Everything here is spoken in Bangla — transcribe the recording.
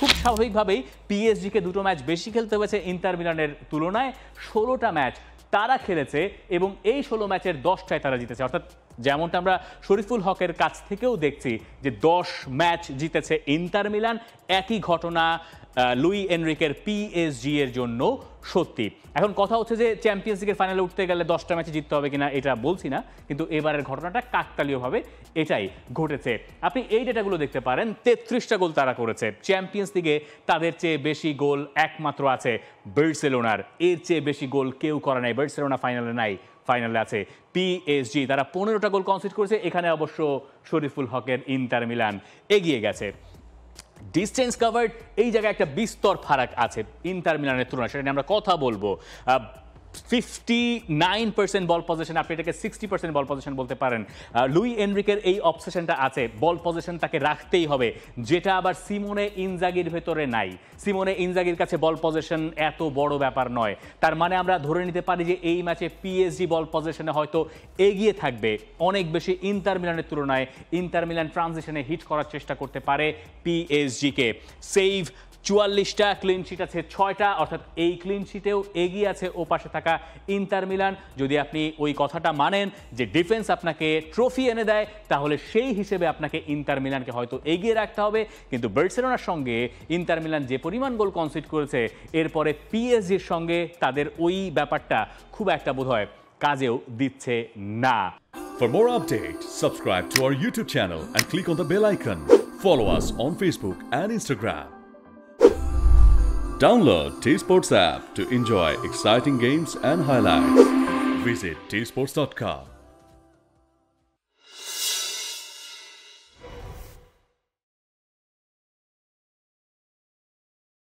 খুব স্বাভাবিকভাবেই পিএসজিকে দুটো ম্যাচ বেশি খেলতে হয়েছে ইন্টার মিলানের তুলনায়। 16টা ম্যাচ তারা খেলেছে এবং এই 16 ম্যাচের 10টায় তারা জিতেছে। অর্থাৎ যেমনটা আমরা শরীফুল হকের কাছ থেকেও দেখছি যে 10 ম্যাচ জিতেছে ইন্টার মিলান। একই ঘটনা লুই এনরিকের পিএসজি এর জন্য সত্যি। এখন কথা হচ্ছে যে চ্যাম্পিয়ন্স লিগের ফাইনালে উঠতে গেলে 10টা ম্যাচে জিততে হবে কিনা এটা বলছি না, কিন্তু এবারের ঘটনাটা কাকতালীয়ভাবে এটাই ঘটেছে। আপনি এই ডেটাগুলো দেখতে পারেন, 33টা গোল তারা করেছে। চ্যাম্পিয়ন্স লিগে তাদের চেয়ে বেশি গোল একমাত্র আছে বার্সেলোনার, এর চেয়ে বেশি গোল কেউ করে নাই। বার্সেলোনা ফাইনালে নাই, ফাইনালে আছে পিএসজি, তারা 15টা গোল কনসিড করেছে। এখানে অবশ্য শরীফুল হকের ইন্টার মিলান এগিয়ে গেছে। ডিস্টেন্স কাভার্ড, এই জায়গায় একটা বিস্তর ফারাক আছে ইন্টার মিলানের তুলনায়, সেটা নিয়ে আমরা কথা বলবো। 59% বল পজিশন, আপনি এটাকে 60% বল পজিশন বলতে পারেন। লুই এনরিকের এই অবসেশনটা আছে, বল পজিশন তাকে রাখতেই হবে, যেটা আবার সিমোনে ইনজাগির ভেতরে নাই। সিমোনে ইনজাগির কাছে বল পজিশন এত বড় ব্যাপার নয়। তার মানে আমরা ধরে নিতে পারি যে এই ম্যাচে পিএসজি বল পজিশনে হয়তো এগিয়ে থাকবে অনেক বেশি ইন্টার মিলানের তুলনায়। ইন্টার মিলান ট্রানজিশনে হিট করার চেষ্টা করতে পারে পিএসজিকে। সেভ 44টা, ক্লিন শিট আছে 6টা, অর্থাৎ এই ক্লিন শিটেও এগিয়ে আছে ও পাশে থাকা ইন্টার মিলান। যদি আপনি ওই কথাটা মানেন যে ডিফেন্স আপনাকে ট্রফি এনে দেয়, তাহলে সেই হিসেবে আপনাকে ইন্টার মিলানকে হয়তো এগিয়ে রাখতে হবে। কিন্তু বার্সেলোনার সঙ্গে ইন্টার মিলান যে পরিমাণ গোল কনসিড করেছে, এরপরে পিএসজির সঙ্গে তাদের ওই ব্যাপারটা খুব একটা বোধহয় কাজেও দিচ্ছে না। For more updates, subscribe to our YouTube channel and click on the bell icon. Follow us on Facebook and Instagram. Download T-Sports app to enjoy exciting games and highlights. Visit tsports.com.